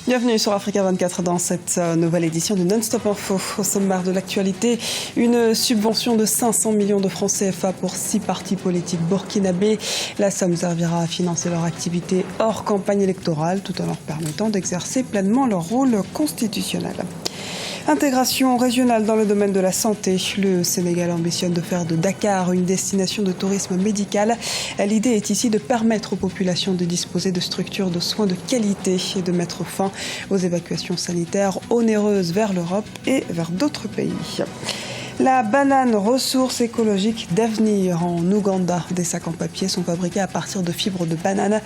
Bienvenue sur Africa 24 dans cette nouvelle édition du Non-Stop Info. Au sommaire de l'actualité, une subvention de 500 millions de francs CFA pour 6 partis politiques burkinabés. La somme servira à financer leur activité hors campagne électorale tout en leur permettant d'exercer pleinement leur rôle constitutionnel. Intégration régionale dans le domaine de la santé. Le Sénégal ambitionne de faire de Dakar une destination de tourisme médical. L'idée est ici de permettre aux populations de disposer de structures de soins de qualité et de mettre fin aux évacuations sanitaires onéreuses vers l'Europe et vers d'autres pays. La banane, ressource écologique d'avenir en Ouganda. Des sacs en papier sont fabriqués à partir de fibres de banane.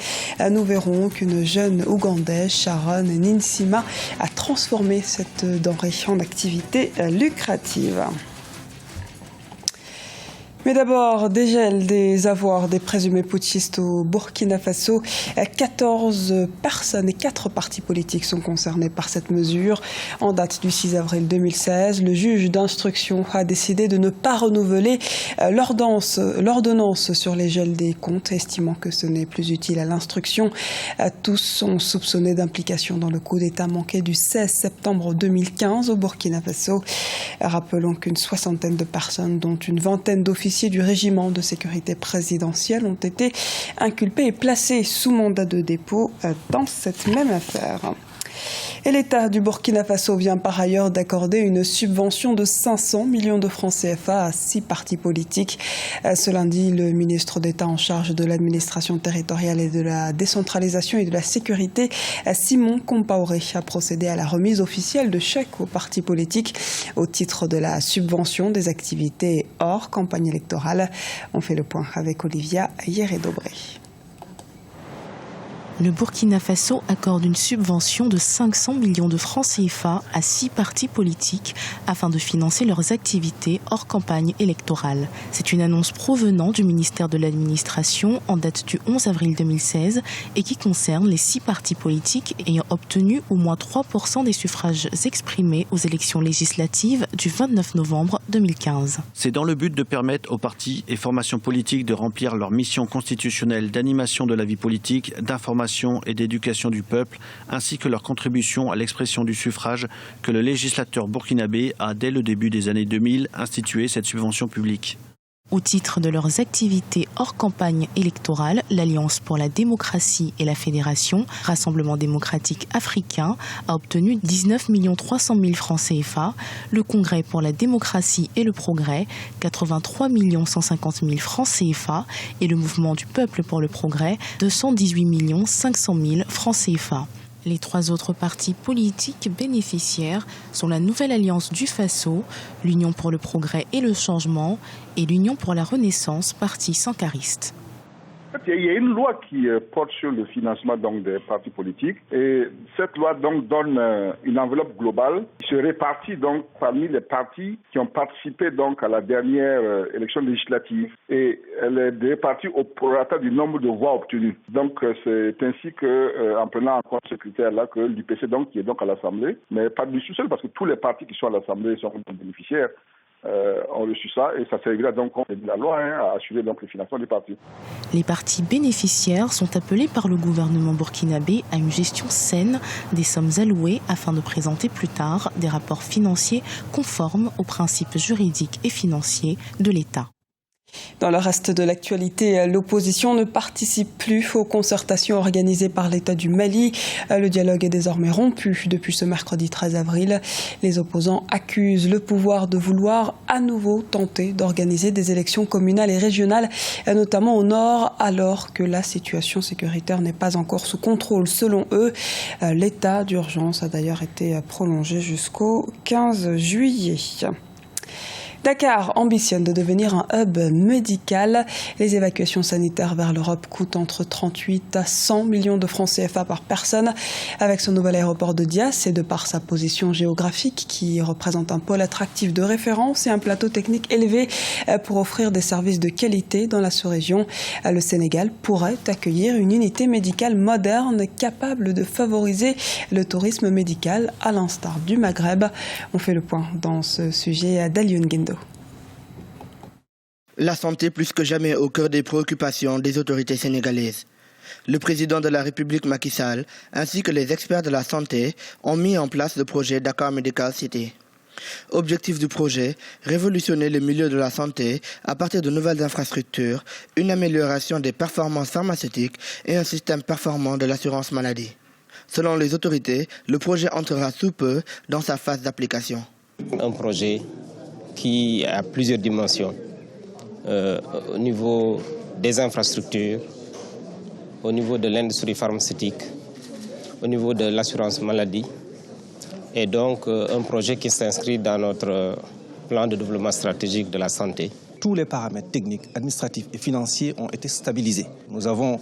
Nous verrons qu'une jeune Ougandaise, Sharon Ninsima, a transformé cette denrée en activité lucrative. Mais d'abord, dégel des avoirs des présumés putschistes au Burkina Faso. 14 personnes et 4 partis politiques sont concernés par cette mesure. En date du 6 avril 2016, le juge d'instruction a décidé de ne pas renouveler l'ordonnance sur les gels des comptes, estimant que ce n'est plus utile à l'instruction. Tous sont soupçonnés d'implication dans le coup d'État manqué du 16 septembre 2015 au Burkina Faso. Rappelons qu'une soixantaine de personnes, dont une vingtaine d'officiers du régiment de sécurité présidentielle, ont été inculpés et placés sous mandat de dépôt dans cette même affaire. Et l'État du Burkina Faso vient par ailleurs d'accorder une subvention de 500 millions de francs CFA à 6 partis politiques. Ce lundi, le ministre d'État en charge de l'administration territoriale et de la décentralisation et de la sécurité, Simon Compaoré, a procédé à la remise officielle de chèques aux partis politiques au titre de la subvention des activités hors campagne électorale. On fait le point avec Olivia Hieré-Dobré. Le Burkina Faso accorde une subvention de 500 millions de francs CFA à 6 partis politiques afin de financer leurs activités hors campagne électorale. C'est une annonce provenant du ministère de l'Administration en date du 11 avril 2016 et qui concerne les 6 partis politiques ayant obtenu au moins 3% des suffrages exprimés aux élections législatives du 29 novembre 2015. C'est dans le but de permettre aux partis et formations politiques de remplir leur mission constitutionnelle d'animation de la vie politique, d'information et d'éducation du peuple, ainsi que leur contribution à l'expression du suffrage que le législateur burkinabé a, dès le début des années 2000, institué cette subvention publique. Au titre de leurs activités hors campagne électorale, l'Alliance pour la démocratie et la Fédération, Rassemblement démocratique africain, a obtenu 19 300 000 francs CFA, le Congrès pour la démocratie et le progrès, 83 150 000 francs CFA et le Mouvement du peuple pour le progrès, 218 500 000 francs CFA. Les 3 autres partis politiques bénéficiaires sont la Nouvelle Alliance du Faso, l'Union pour le progrès et le changement et l'Union pour la Renaissance, parti sankariste. Il y a une loi qui porte sur le financement des partis politiques et cette loi donne une enveloppe globale qui se répartit parmi les partis qui ont participé à la dernière élection législative et elle est répartie au prorata du nombre de voix obtenues. Donc c'est ainsi que, en prenant en compte ce critère-là, que l'UPC qui est à l'Assemblée, mais pas du tout seul parce que tous les partis qui sont à l'Assemblée sont bénéficiaires. Ont reçu ça et ça servira donc de la loi à assurer le financement des partis. Les partis bénéficiaires sont appelés par le gouvernement burkinabé à une gestion saine des sommes allouées afin de présenter plus tard des rapports financiers conformes aux principes juridiques et financiers de l'État. Dans le reste de l'actualité, l'opposition ne participe plus aux concertations organisées par l'État du Mali. Le dialogue est désormais rompu depuis ce mercredi 13 avril. Les opposants accusent le pouvoir de vouloir à nouveau tenter d'organiser des élections communales et régionales, notamment au nord, alors que la situation sécuritaire n'est pas encore sous contrôle. Selon eux, l'état d'urgence a d'ailleurs été prolongé jusqu'au 15 juillet. Dakar ambitionne de devenir un hub médical. Les évacuations sanitaires vers l'Europe coûtent entre 38 à 100 millions de francs CFA par personne. Avec son nouvel aéroport de Diass et de par sa position géographique qui représente un pôle attractif de référence et un plateau technique élevé pour offrir des services de qualité dans la sous-région, le Sénégal pourrait accueillir une unité médicale moderne capable de favoriser le tourisme médical à l'instar du Maghreb. On fait le point dans ce sujet d'Alioune Guendo. La santé plus que jamais au cœur des préoccupations des autorités sénégalaises. Le président de la République Macky Sall ainsi que les experts de la santé ont mis en place le projet Dakar Medical City. Objectif du projet, révolutionner le milieu de la santé à partir de nouvelles infrastructures, une amélioration des performances pharmaceutiques et un système performant de l'assurance maladie. Selon les autorités, le projet entrera sous peu dans sa phase d'application. Un projet qui a plusieurs dimensions au niveau des infrastructures, au niveau de l'industrie pharmaceutique, au niveau de l'assurance maladie, et donc un projet qui s'inscrit dans notre plan de développement stratégique de la santé. Tous les paramètres techniques, administratifs et financiers ont été stabilisés. Nous avons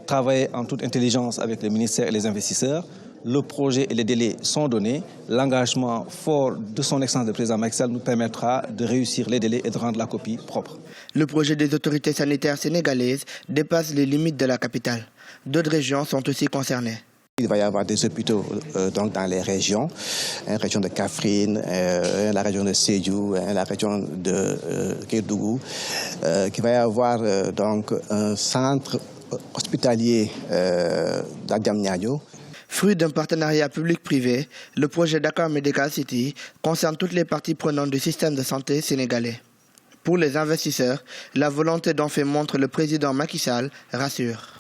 travaillé en toute intelligence avec les ministères et les investisseurs. Le projet et les délais sont donnés. L'engagement fort de son excellence le président Macky Sall nous permettra de réussir les délais et de rendre la copie propre. Le projet des autorités sanitaires sénégalaises dépasse les limites de la capitale. D'autres régions sont aussi concernées. Il va y avoir des hôpitaux donc dans les régions, la région de Kaffrine, la région de Sédhiou, la région de Kédougou. Il va y avoir donc un centre hospitalier d'Adiamniadio. Fruit d'un partenariat public-privé, le projet Dakar Medical City concerne toutes les parties prenantes du système de santé sénégalais. Pour les investisseurs, la volonté d'en faire montre le président Macky Sall rassure.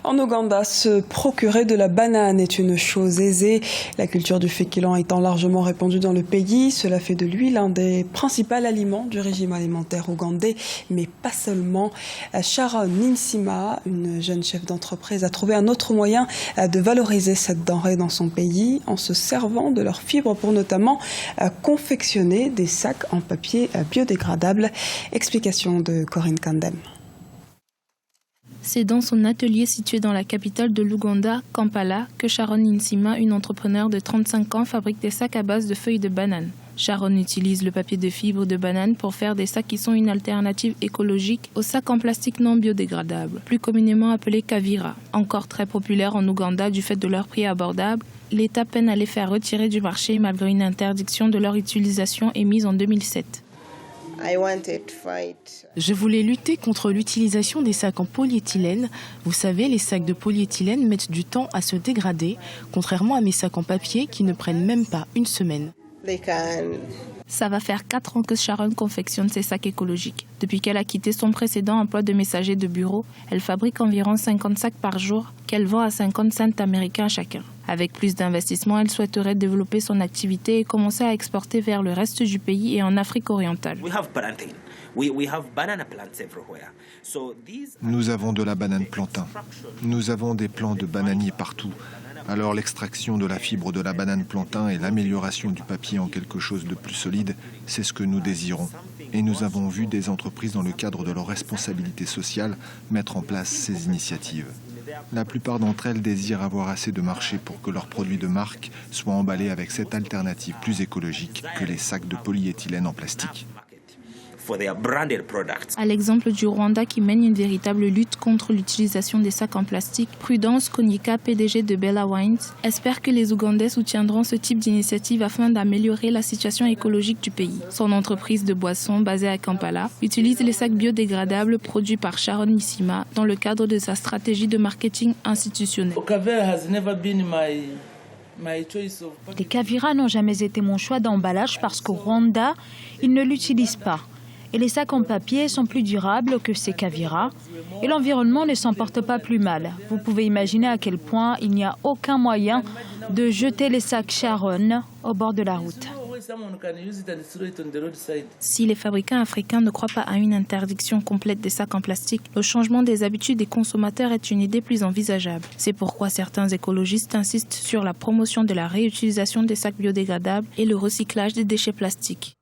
En Ouganda, se procurer de la banane est une chose aisée. La culture du féculent étant largement répandue dans le pays, cela fait de lui l'un des principaux aliments du régime alimentaire ougandais, mais pas seulement. Sharon Ninsima, une jeune chef d'entreprise, a trouvé un autre moyen de valoriser cette denrée dans son pays en se servant de leurs fibres pour notamment confectionner des sacs en papier biodégradable. Explication de Corinne Kandem. C'est dans son atelier situé dans la capitale de l'Ouganda, Kampala, que Sharon Ninsima, une entrepreneure de 35 ans, fabrique des sacs à base de feuilles de banane. Sharon utilise le papier de fibre de banane pour faire des sacs qui sont une alternative écologique aux sacs en plastique non biodégradables, plus communément appelés kavira. Encore très populaires en Ouganda du fait de leur prix abordable, l'État peine à les faire retirer du marché malgré une interdiction de leur utilisation émise en 2007. Je voulais lutter contre l'utilisation des sacs en polyéthylène. Vous savez, les sacs de polyéthylène mettent du temps à se dégrader, contrairement à mes sacs en papier qui ne prennent même pas une semaine. Ça va faire 4 ans que Sharon confectionne ses sacs écologiques. Depuis qu'elle a quitté son précédent emploi de messager de bureau, elle fabrique environ 50 sacs par jour qu'elle vend à 50 cents américains chacun. Avec plus d'investissement, elle souhaiterait développer son activité et commencer à exporter vers le reste du pays et en Afrique orientale. Nous avons de la banane plantain. Nous avons des plants de bananiers partout. Alors l'extraction de la fibre de la banane plantain et l'amélioration du papier en quelque chose de plus solide, c'est ce que nous désirons. Et nous avons vu des entreprises dans le cadre de leur responsabilité sociale mettre en place ces initiatives. La plupart d'entre elles désirent avoir assez de marché pour que leurs produits de marque soient emballés avec cette alternative plus écologique que les sacs de polyéthylène en plastique. À l'exemple du Rwanda qui mène une véritable lutte contre l'utilisation des sacs en plastique, Prudence Konyika, PDG de Bella Wines, espère que les Ougandais soutiendront ce type d'initiative afin d'améliorer la situation écologique du pays. Son entreprise de boissons, basée à Kampala, utilise les sacs biodégradables produits par Sharon Ninsima dans le cadre de sa stratégie de marketing institutionnel. Les Kavira n'ont jamais été mon choix d'emballage parce qu'au Rwanda, ils ne l'utilisent pas. Et les sacs en papier sont plus durables que ces Kavira. Et l'environnement ne s'en porte pas plus mal. Vous pouvez imaginer à quel point il n'y a aucun moyen de jeter les sacs Sharon au bord de la route. Si les fabricants africains ne croient pas à une interdiction complète des sacs en plastique, le changement des habitudes des consommateurs est une idée plus envisageable. C'est pourquoi certains écologistes insistent sur la promotion de la réutilisation des sacs biodégradables et le recyclage des déchets plastiques.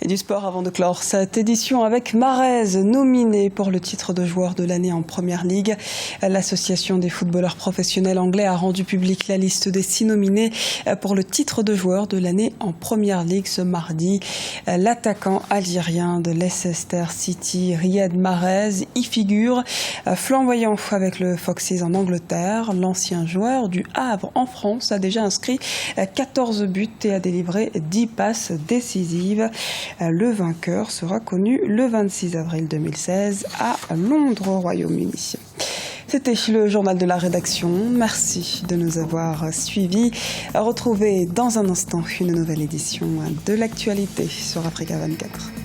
Et du sport avant de clore cette édition avec Marez, nominé pour le titre de joueur de l'année en Première Ligue. L'association des footballeurs professionnels anglais a rendu publique la liste des 6 nominés pour le titre de joueur de l'année en Première Ligue ce mardi. L'attaquant algérien de Leicester City, Riyad Mahrez, y figure. Flamboyant avec le Foxes en Angleterre, l'ancien joueur du Havre en France a déjà inscrit 14 buts et a délivré 10 passes décisives. Le vainqueur sera connu le 26 avril 2016 à Londres, au Royaume-Uni. C'était le journal de la rédaction. Merci de nous avoir suivis. Retrouvez dans un instant une nouvelle édition de l'actualité sur Africa 24.